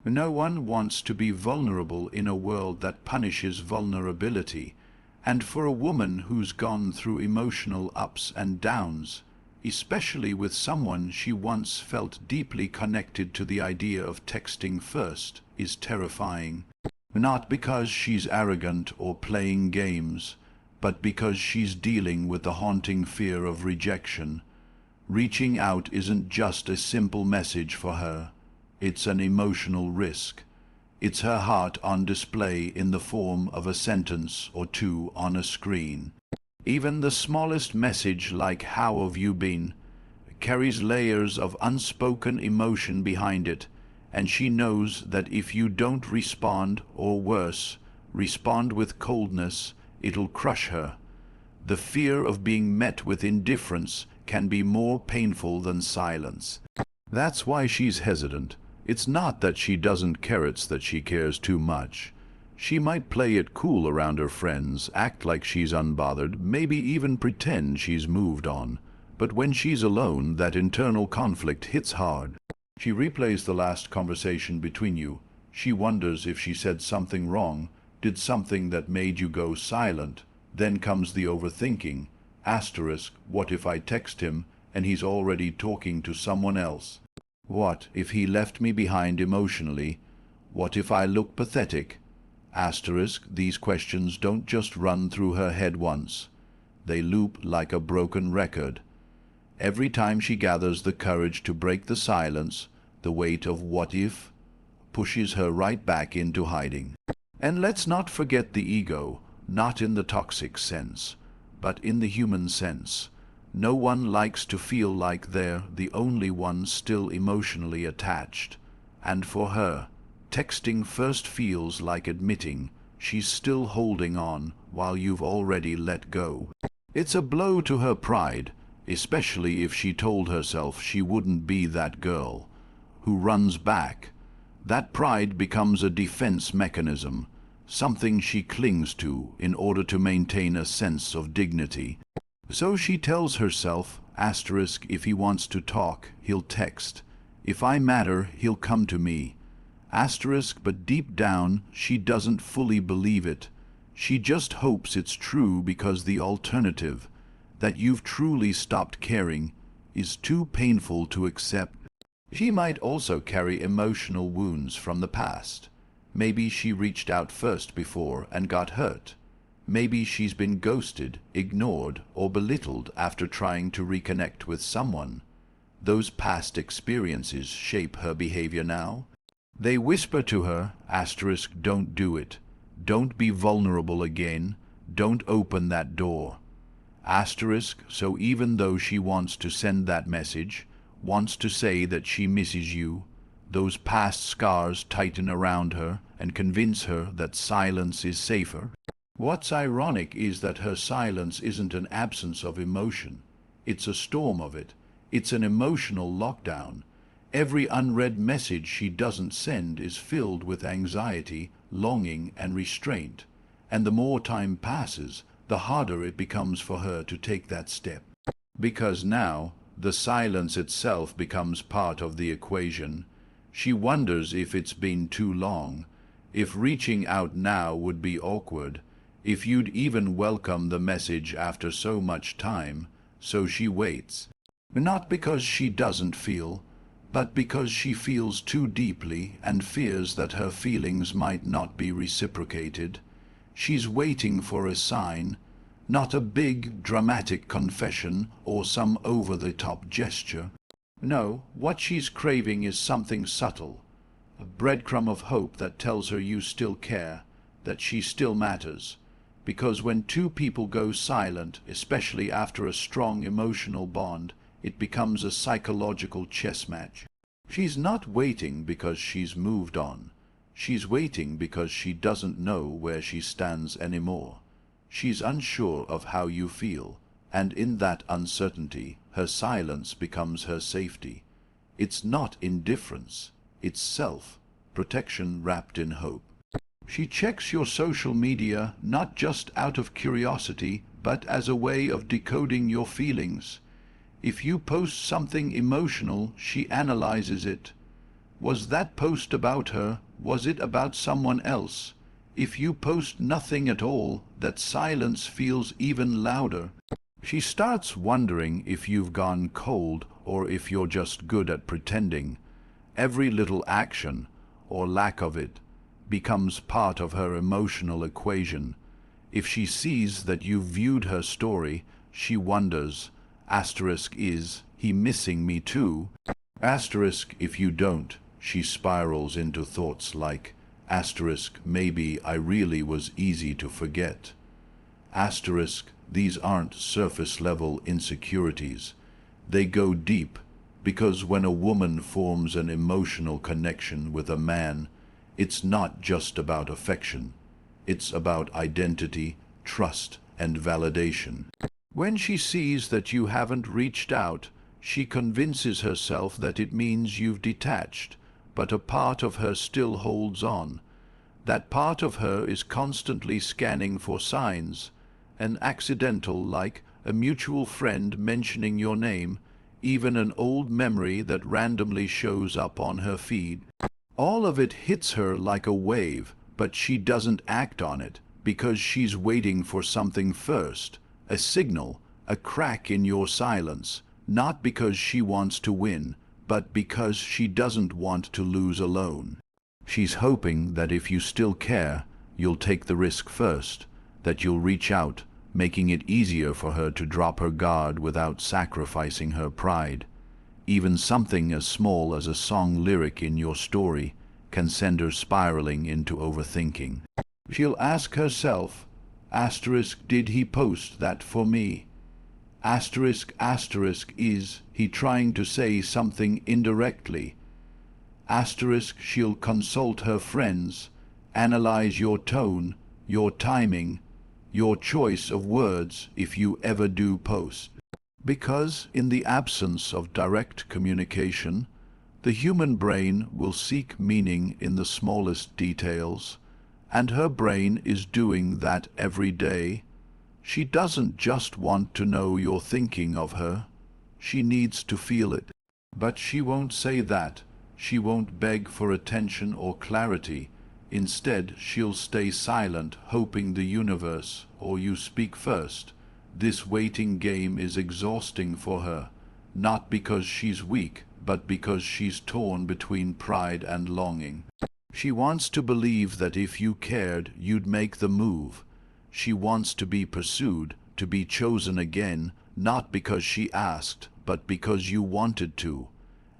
No one wants to be vulnerable in a world that punishes vulnerability, and for a woman who's gone through emotional ups and downs, especially with someone she once felt deeply connected to, the idea of texting first is terrifying. Not because she's arrogant or playing games, but because she's dealing with the haunting fear of rejection. Reaching out isn't just a simple message for her. It's an emotional risk. It's her heart on display in the form of a sentence or two on a screen. Even the smallest message, like "How have you been?" carries layers of unspoken emotion behind it, and she knows that if you don't respond, or worse, respond with coldness, it'll crush her. The fear of being met with indifference can be more painful than silence. That's why she's hesitant. It's not that she doesn't care, it's that she cares too much. She might play it cool around her friends, act like she's unbothered, maybe even pretend she's moved on. But when she's alone, that internal conflict hits hard. She replays the last conversation between you. She wonders if she said something wrong, did something that made you go silent. Then comes the overthinking. Asterisk, what if I text him and he's already talking to someone else? What if he left me behind emotionally? What if I look pathetic? Asterisk, these questions don't just run through her head once. They loop like a broken record. Every time she gathers the courage to break the silence, the weight of "what if" pushes her right back into hiding. And let's not forget the ego, not in the toxic sense, but in the human sense. No one likes to feel like they're the only one still emotionally attached. And for her, texting first feels like admitting she's still holding on while you've already let go. It's a blow to her pride, especially if she told herself she wouldn't be that girl who runs back. That pride becomes a defense mechanism, something she clings to in order to maintain a sense of dignity. So she tells herself, asterisk, if he wants to talk, he'll text. If I matter, he'll come to me. Asterisk, but deep down, she doesn't fully believe it. She just hopes it's true because the alternative, that you've truly stopped caring, is too painful to accept. She might also carry emotional wounds from the past. Maybe she reached out first before and got hurt. Maybe she's been ghosted, ignored, or belittled after trying to reconnect with someone. Those past experiences shape her behavior now. They whisper to her, asterisk, don't do it. Don't be vulnerable again. Don't open that door. Asterisk, so even though she wants to send that message, wants to say that she misses you, those past scars tighten around her and convince her that silence is safer. What's ironic is that her silence isn't an absence of emotion. It's a storm of it. It's an emotional lockdown. Every unread message she doesn't send is filled with anxiety, longing, and restraint. And the more time passes, the harder it becomes for her to take that step. Because now, the silence itself becomes part of the equation. She wonders if it's been too long, if reaching out now would be awkward, if you'd even welcome the message after so much time. So she waits. Not because she doesn't feel, but because she feels too deeply and fears that her feelings might not be reciprocated. She's waiting for a sign, not a big, dramatic confession or some over-the-top gesture. No, what she's craving is something subtle, a breadcrumb of hope that tells her you still care, that she still matters. Because when two people go silent, especially after a strong emotional bond, it becomes a psychological chess match. She's not waiting because she's moved on. She's waiting because she doesn't know where she stands anymore. She's unsure of how you feel, and in that uncertainty, her silence becomes her safety. It's not indifference, it's self-protection wrapped in hope. She checks your social media not just out of curiosity, but as a way of decoding your feelings. If you post something emotional, she analyzes it. Was that post about her? Was it about someone else? If you post nothing at all, that silence feels even louder. She starts wondering if you've gone cold or if you're just good at pretending. Every little action, or lack of it, becomes part of her emotional equation. If she sees that you've viewed her story, she wonders, is he missing me too? If you don't, she spirals into thoughts like, maybe I really was easy to forget. These aren't surface-level insecurities. They go deep, because when a woman forms an emotional connection with a man, it's not just about affection. It's about identity, trust, and validation. When she sees that you haven't reached out, she convinces herself that it means you've detached, but a part of her still holds on. That part of her is constantly scanning for signs, an accidental like a mutual friend mentioning your name, even an old memory that randomly shows up on her feed. All of it hits her like a wave, but she doesn't act on it because she's waiting for something first, a signal, a crack in your silence, not because she wants to win, but because she doesn't want to lose alone. She's hoping that if you still care, you'll take the risk first, that you'll reach out, making it easier for her to drop her guard without sacrificing her pride. Even something as small as a song lyric in your story can send her spiraling into overthinking. She'll ask herself, did he post that for me? Is he trying to say something indirectly? She'll consult her friends, analyze your tone, your timing, your choice of words if you ever do post. Because in the absence of direct communication, the human brain will seek meaning in the smallest details, and her brain is doing that every day. She doesn't just want to know you're thinking of her. She needs to feel it. But she won't say that. She won't beg for attention or clarity. Instead, she'll stay silent, hoping the universe, or you speak first. This waiting game is exhausting for her, not because she's weak, but because she's torn between pride and longing. She wants to believe that if you cared, you'd make the move. She wants to be pursued, to be chosen again, not because she asked, but because you wanted to.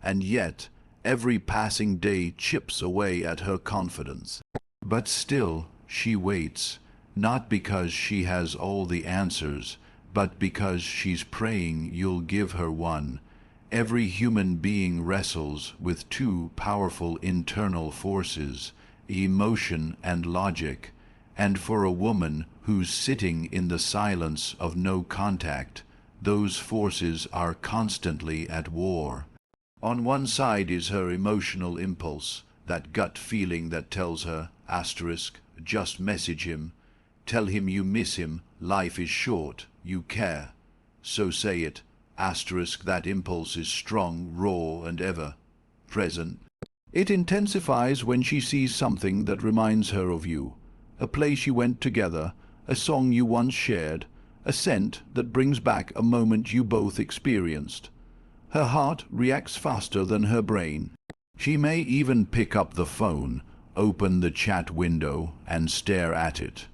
And yet, every passing day chips away at her confidence. But still, she waits, not because she has all the answers, but because she's praying you'll give her one. Every human being wrestles with two powerful internal forces, emotion and logic, and for a woman who's sitting in the silence of no contact, those forces are constantly at war. On one side is her emotional impulse, that gut feeling that tells her, just message him, tell him you miss him, life is short, you care. So say it, that impulse is strong, raw, and ever present. It intensifies when she sees something that reminds her of you, a place you went together, a song you once shared, a scent that brings back a moment you both experienced. Her heart reacts faster than her brain. She may even pick up the phone, open the chat window, and stare at it.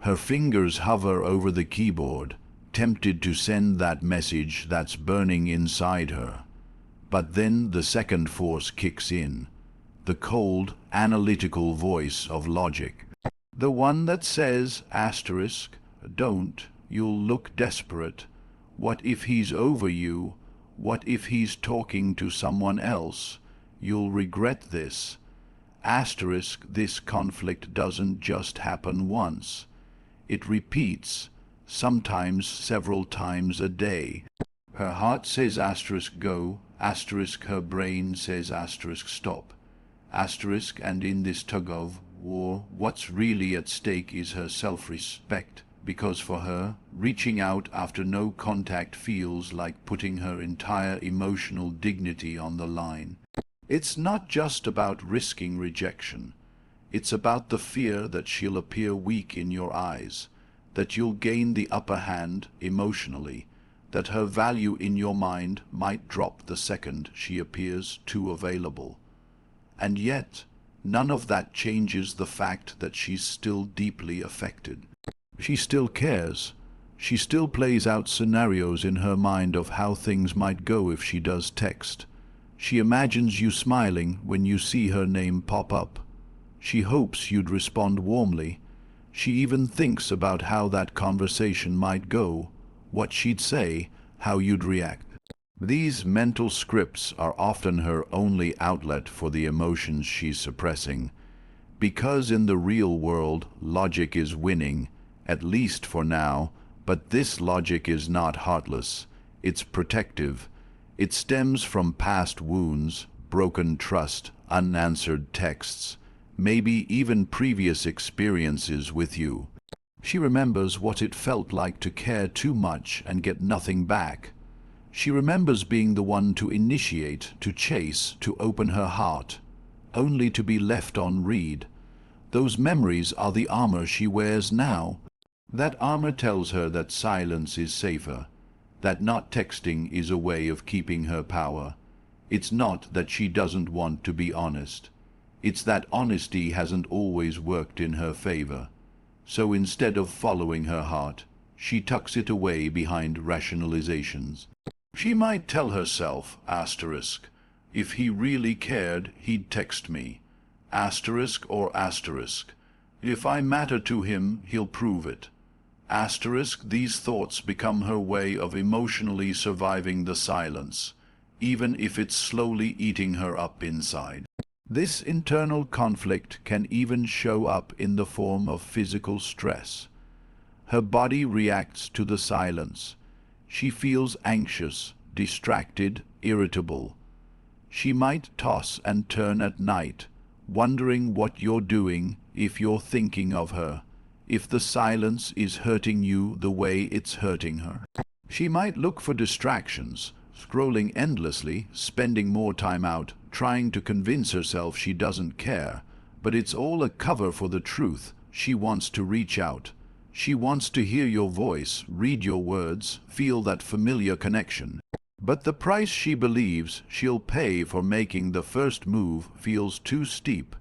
Her fingers hover over the keyboard, tempted to send that message that's burning inside her. But then the second force kicks in, the cold, analytical voice of logic. The one that says, don't, you'll look desperate. What if he's over you? What if he's talking to someone else? You'll regret this. This conflict doesn't just happen once. It repeats, sometimes several times a day. Her heart says go, her brain says stop. And in this tug-of war, what's really at stake is her self-respect, because for her, reaching out after no contact feels like putting her entire emotional dignity on the line. It's not just about risking rejection. It's about the fear that she'll appear weak in your eyes, that you'll gain the upper hand emotionally, that her value in your mind might drop the second she appears too available. And yet, none of that changes the fact that she's still deeply affected. She still cares. She still plays out scenarios in her mind of how things might go if she does text. She imagines you smiling when you see her name pop up. She hopes you'd respond warmly. She even thinks about how that conversation might go, what she'd say, how you'd react. These mental scripts are often her only outlet for the emotions she's suppressing. Because in the real world, logic is winning, at least for now, but this logic is not heartless. It's protective. It stems from past wounds, broken trust, unanswered texts, maybe even previous experiences with you. She remembers what it felt like to care too much and get nothing back. She remembers being the one to initiate, to chase, to open her heart, only to be left on read. Those memories are the armor she wears now. That armor tells her that silence is safer, that not texting is a way of keeping her power. It's not that she doesn't want to be honest. It's that honesty hasn't always worked in her favor. So instead of following her heart, she tucks it away behind rationalizations. She might tell herself, asterisk, if he really cared, he'd text me. Asterisk or asterisk. If I matter to him, he'll prove it. Asterisk, these thoughts become her way of emotionally surviving the silence, even if it's slowly eating her up inside. This internal conflict can even show up in the form of physical stress. Her body reacts to the silence. She feels anxious, distracted, irritable. She might toss and turn at night, wondering what you're doing, if you're thinking of her, if the silence is hurting you the way it's hurting her. She might look for distractions, scrolling endlessly, spending more time out, trying to convince herself she doesn't care. But it's all a cover for the truth. She wants to reach out. She wants to hear your voice, read your words, feel that familiar connection. But the price she believes she'll pay for making the first move feels too steep.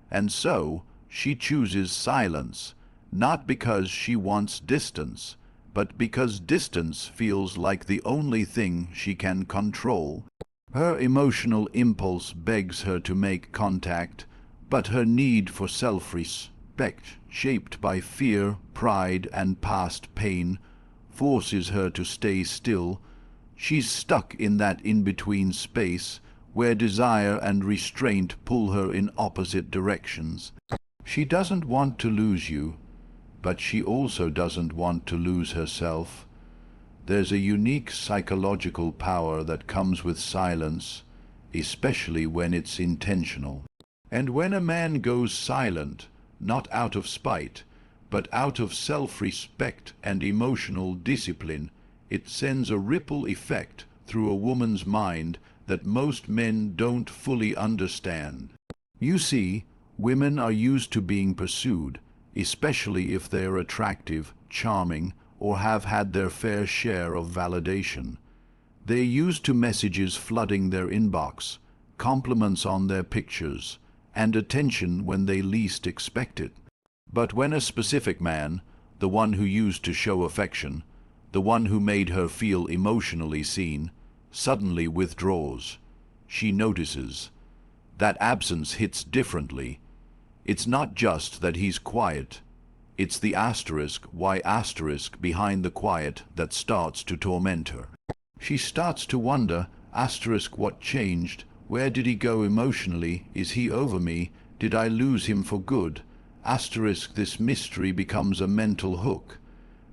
And so, she chooses silence, not because she wants distance, but because distance feels like the only thing she can control. Her emotional impulse begs her to make contact, but her need for self-respect, shaped by fear, pride, and past pain, forces her to stay still. She's stuck in that in-between space where desire and restraint pull her in opposite directions. She doesn't want to lose you, but she also doesn't want to lose herself. There's a unique psychological power that comes with silence, especially when it's intentional. And when a man goes silent, not out of spite, but out of self-respect and emotional discipline, it sends a ripple effect through a woman's mind that most men don't fully understand. You see, women are used to being pursued, especially if they're attractive, charming, or have had their fair share of validation. They're used to messages flooding their inbox, compliments on their pictures, and attention when they least expect it. But when a specific man, the one who used to show affection, the one who made her feel emotionally seen, suddenly withdraws, she notices. That absence hits differently. It's not just that he's quiet. It's the asterisk, why asterisk behind the quiet that starts to torment her. She starts to wonder, asterisk, what changed? Where did he go emotionally? Is he over me? Did I lose him for good? Asterisk, this mystery becomes a mental hook.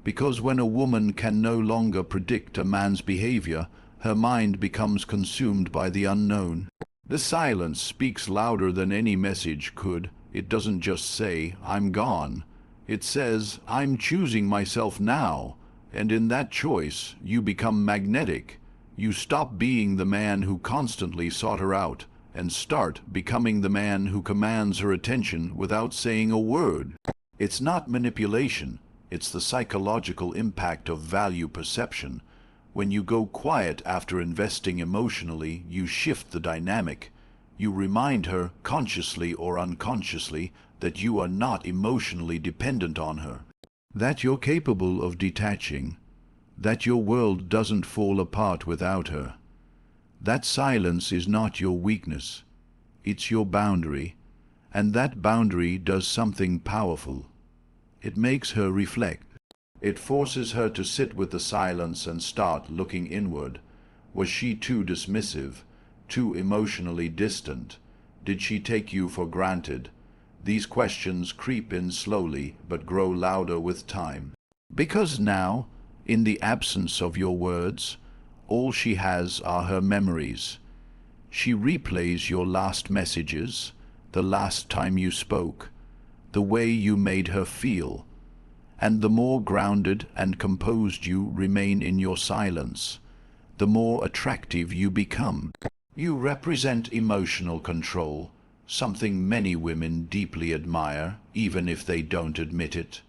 Because when a woman can no longer predict a man's behavior, her mind becomes consumed by the unknown. The silence speaks louder than any message could. It doesn't just say, I'm gone. It says, I'm choosing myself now, and in that choice you become magnetic. You stop being the man who constantly sought her out, and start becoming the man who commands her attention without saying a word. It's not manipulation, it's the psychological impact of value perception. When you go quiet after investing emotionally, you shift the dynamic. You remind her, consciously or unconsciously, that you are not emotionally dependent on her, that you're capable of detaching, that your world doesn't fall apart without her. That silence is not your weakness, it's your boundary, and that boundary does something powerful. It makes her reflect. It forces her to sit with the silence and start looking inward. Was she too dismissive, too emotionally distant? Did she take you for granted? These questions creep in slowly but grow louder with time. Because now, in the absence of your words, all she has are her memories. She replays your last messages, the last time you spoke, the way you made her feel. And the more grounded and composed you remain in your silence, the more attractive you become. You represent emotional control, something many women deeply admire, even if they don't admit it.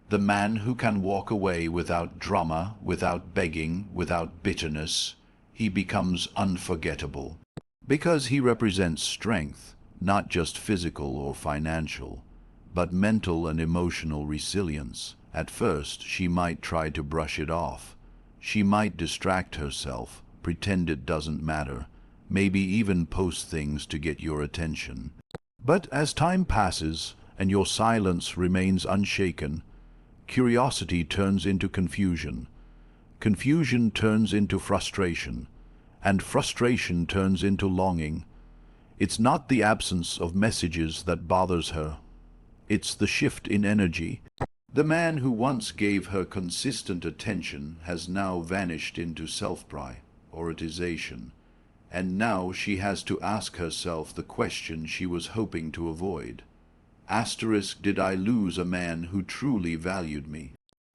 The man who can walk away without drama, without begging, without bitterness, he becomes unforgettable. Because he represents strength, not just physical or financial, but mental and emotional resilience. At first, she might try to brush it off. She might distract herself, pretend it doesn't matter, maybe even post things to get your attention. But as time passes and your silence remains unshaken, curiosity turns into confusion. Confusion turns into frustration, and frustration turns into longing. It's not the absence of messages that bothers her. It's the shift in energy. The man who once gave her consistent attention has now vanished into self-prioritization, and now she has to ask herself the question she was hoping to avoid. Asterisk, did I lose a man who truly valued me?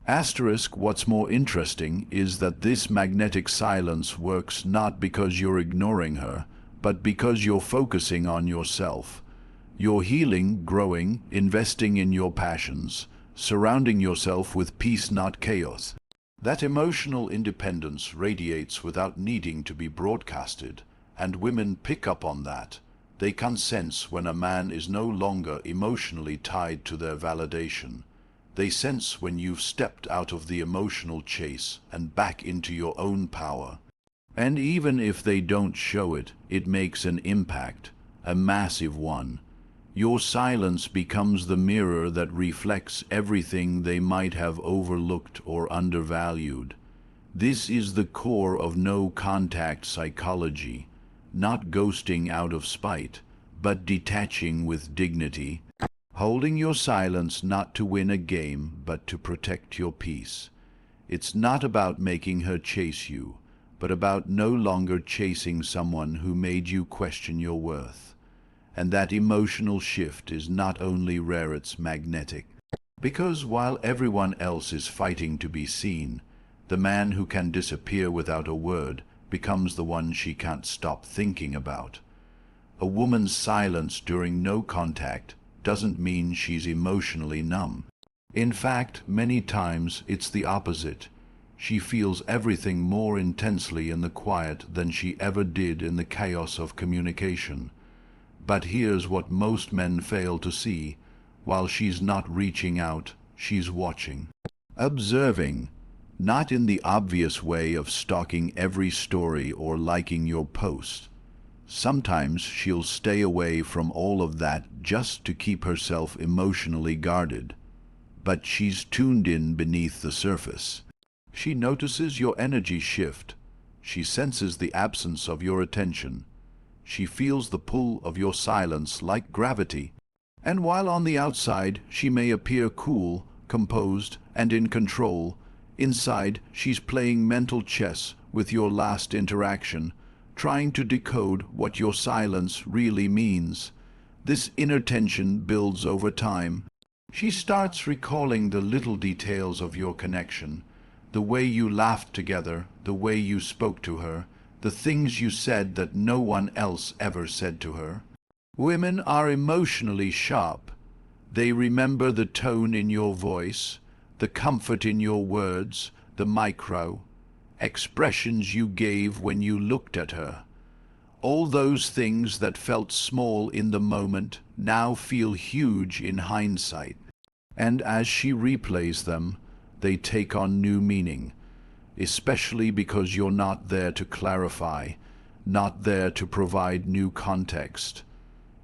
Asterisk, what's more interesting is that this magnetic silence works not because you're ignoring her, but because you're focusing on yourself. You're healing, growing, investing in your passions, surrounding yourself with peace, not chaos. That emotional independence radiates without needing to be broadcasted, and women pick up on that. They can sense when a man is no longer emotionally tied to their validation. They sense when you've stepped out of the emotional chase and back into your own power. And even if they don't show it, it makes an impact, a massive one. Your silence becomes the mirror that reflects everything they might have overlooked or undervalued. This is the core of no-contact psychology, not ghosting out of spite, but detaching with dignity, holding your silence not to win a game, but to protect your peace. It's not about making her chase you, but about no longer chasing someone who made you question your worth. And that emotional shift is not only rare, it's magnetic. Because while everyone else is fighting to be seen, the man who can disappear without a word becomes the one she can't stop thinking about. A woman's silence during no contact doesn't mean she's emotionally numb. In fact, many times it's the opposite. She feels everything more intensely in the quiet than she ever did in the chaos of communication. But here's what most men fail to see. While she's not reaching out, she's watching. Observing, not in the obvious way of stalking every story or liking your post. Sometimes she'll stay away from all of that just to keep herself emotionally guarded. But she's tuned in beneath the surface. She notices your energy shift. She senses the absence of your attention. She feels the pull of your silence like gravity. And while on the outside she may appear cool, composed, and in control, inside she's playing mental chess with your last interaction, trying to decode what your silence really means. This inner tension builds over time. She starts recalling the little details of your connection, the way you laughed together, the way you spoke to her, the things you said that no one else ever said to her. Women are emotionally sharp. They remember the tone in your voice, the comfort in your words, the micro expressions you gave when you looked at her. All those things that felt small in the moment now feel huge in hindsight. And as she replays them, they take on new meaning, especially because you're not there to clarify, not there to provide new context.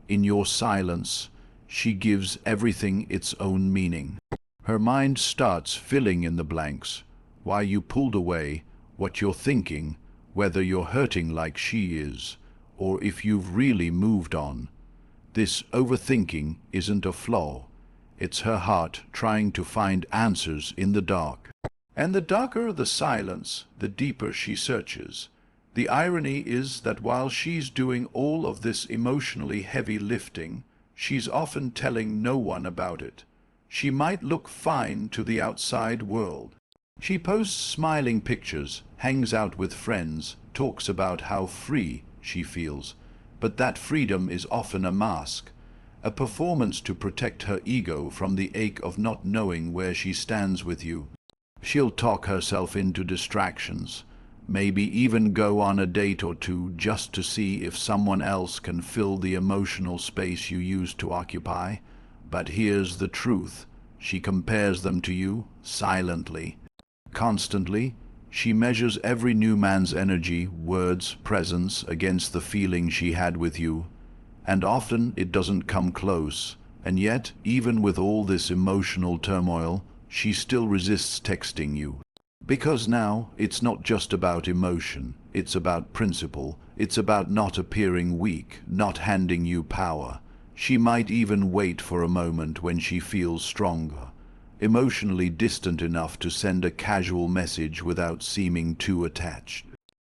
In your silence, she gives everything its own meaning. Her mind starts filling in the blanks, while you pulled away what you're thinking, whether you're hurting like she is, or if you've really moved on. This overthinking isn't a flaw. It's her heart trying to find answers in the dark. And the darker the silence, the deeper she searches. The irony is that while she's doing all of this emotionally heavy lifting, she's often telling no one about it. She might look fine to the outside world. She posts smiling pictures, hangs out with friends, talks about how free she feels. But that freedom is often a mask, a performance to protect her ego from the ache of not knowing where she stands with you. She'll talk herself into distractions, maybe even go on a date or two just to see if someone else can fill the emotional space you used to occupy. But here's the truth. She compares them to you silently. Constantly, she measures every new man's energy, words, presence against the feeling she had with you. And often it doesn't come close. And yet, even with all this emotional turmoil, she still resists texting you. Because now, it's not just about emotion. It's about principle. It's about not appearing weak, not handing you power. She might even wait for a moment when she feels stronger, emotionally distant enough to send a casual message without seeming too attached.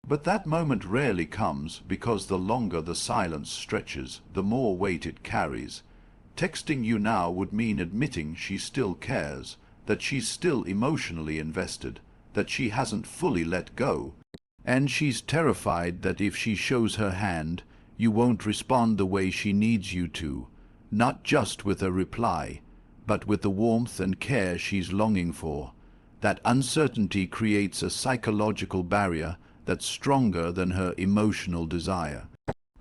But that moment rarely comes, because the longer the silence stretches, the more weight it carries. Texting you now would mean admitting she still cares, that she's still emotionally invested, that she hasn't fully let go. And she's terrified that if she shows her hand, you won't respond the way she needs you to, not just with a reply, but with the warmth and care she's longing for. That uncertainty creates a psychological barrier that's stronger than her emotional desire.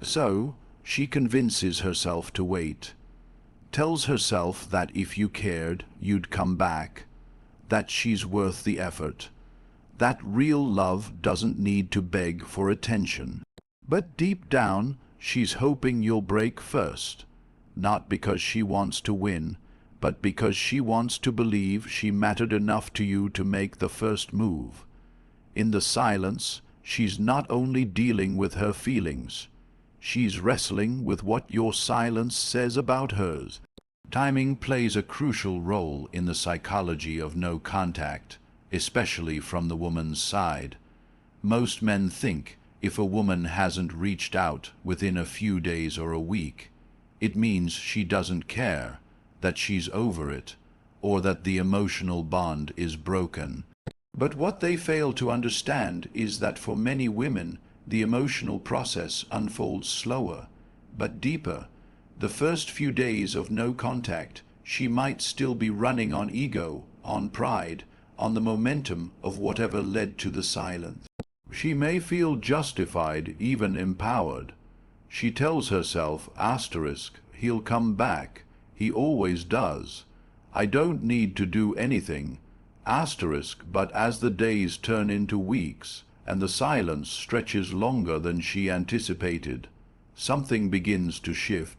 So, she convinces herself to wait, tells herself that if you cared, you'd come back, that she's worth the effort, that real love doesn't need to beg for attention. But deep down, she's hoping you'll break first, not because she wants to win, but because she wants to believe she mattered enough to you to make the first move. In the silence, she's not only dealing with her feelings, she's wrestling with what your silence says about hers. Timing plays a crucial role in the psychology of no contact, especially from the woman's side. Most men think if a woman hasn't reached out within a few days or a week, it means she doesn't care, that she's over it, or that the emotional bond is broken. But what they fail to understand is that for many women, the emotional process unfolds slower, but deeper. The first few days of no contact, she might still be running on ego, on pride, on the momentum of whatever led to the silence. She may feel justified, even empowered. She tells herself, he'll come back. He always does. I don't need to do anything. But as the days turn into weeks, and the silence stretches longer than she anticipated, something begins to shift.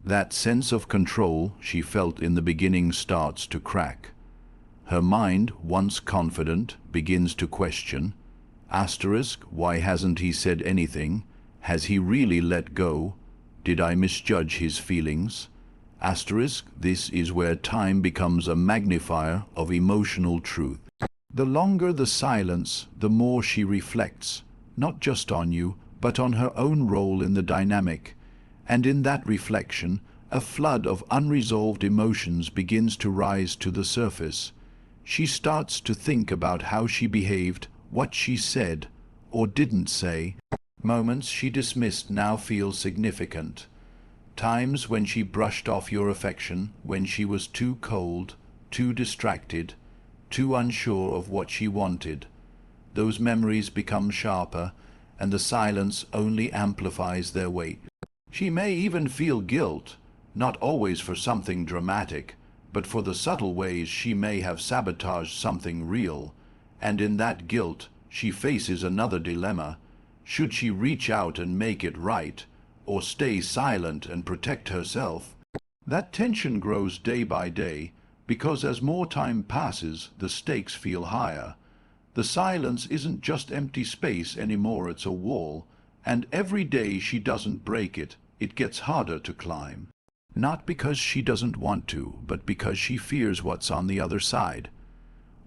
That sense of control she felt in the beginning starts to crack. Her mind, once confident, begins to question. Why hasn't he said anything? Has he really let go? Did I misjudge his feelings? This is where time becomes a magnifier of emotional truth. The longer the silence, the more she reflects, not just on you, but on her own role in the dynamic. And in that reflection, a flood of unresolved emotions begins to rise to the surface. She starts to think about how she behaved, what she said or didn't say. Moments she dismissed now feel significant. Times when she brushed off your affection, when she was too cold, too distracted, too unsure of what she wanted. Those memories become sharper, and the silence only amplifies their weight. She may even feel guilt, not always for something dramatic, but for the subtle ways she may have sabotaged something real, and in that guilt she faces another dilemma. Should she reach out and make it right, or stay silent and protect herself? That tension grows day by day, because as more time passes, the stakes feel higher. The silence isn't just empty space anymore, it's a wall, and every day she doesn't break it, it gets harder to climb. Not because she doesn't want to, but because she fears what's on the other side.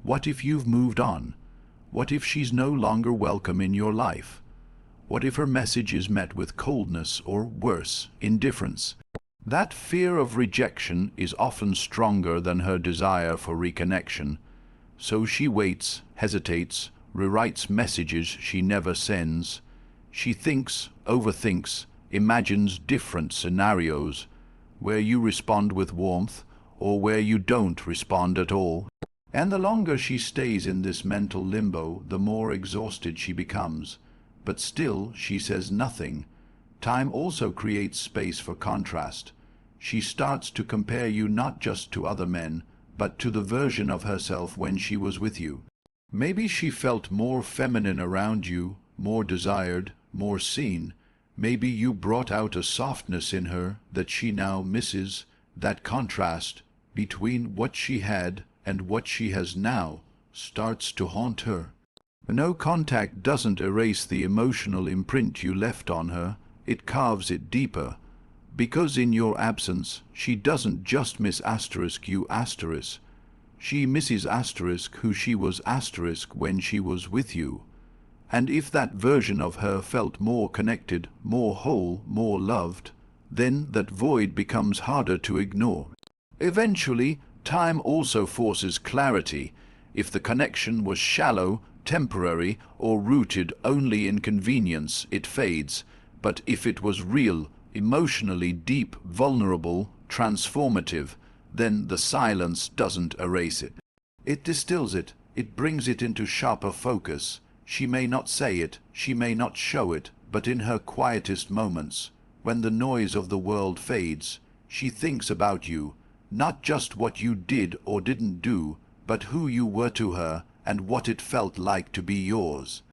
What if you've moved on? What if she's no longer welcome in your life? What if her message is met with coldness or, worse, indifference? That fear of rejection is often stronger than her desire for reconnection. So she waits, hesitates, rewrites messages she never sends. She thinks, overthinks, imagines different scenarios, where you respond with warmth, or where you don't respond at all. And the longer she stays in this mental limbo, the more exhausted she becomes. But still she says nothing. Time also creates space for contrast. She starts to compare you not just to other men, but to the version of herself when she was with you. Maybe she felt more feminine around you, more desired, more seen. Maybe you brought out a softness in her that she now misses. That contrast between what she had and what she has now starts to haunt her. No contact doesn't erase the emotional imprint you left on her, it carves it deeper. Because in your absence, she doesn't just miss you asterisk. She misses who she was when she was with you. And if that version of her felt more connected, more whole, more loved, then that void becomes harder to ignore. Eventually, time also forces clarity. If the connection was shallow, temporary, or rooted only in convenience, it fades. But if it was real, emotionally deep, vulnerable, transformative, then the silence doesn't erase it. It distills it, it brings it into sharper focus. She may not say it, she may not show it, but in her quietest moments, when the noise of the world fades, she thinks about you, not just what you did or didn't do, but who you were to her and what it felt like to be yours.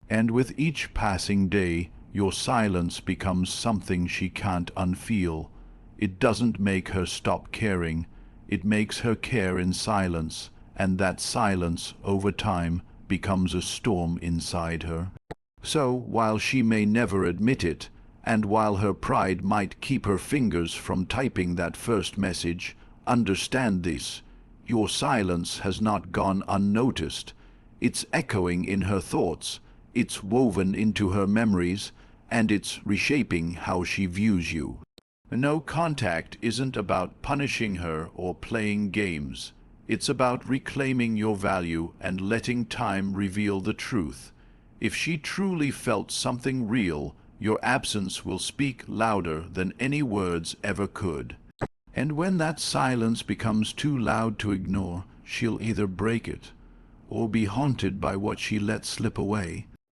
And with each passing day, your silence becomes something she can't unfeel. It doesn't make her stop caring, it makes her care in silence, and that silence, over time, becomes a storm inside her. So, while she may never admit it, and while her pride might keep her fingers from typing that first message, understand this: your silence has not gone unnoticed. It's echoing in her thoughts, it's woven into her memories, and it's reshaping how she views you. No contact isn't about punishing her or playing games. It's about reclaiming your value and letting time reveal the truth. If she truly felt something real, your absence will speak louder than any words ever could. And when that silence becomes too loud to ignore, she'll either break it or be haunted by what she let slip away.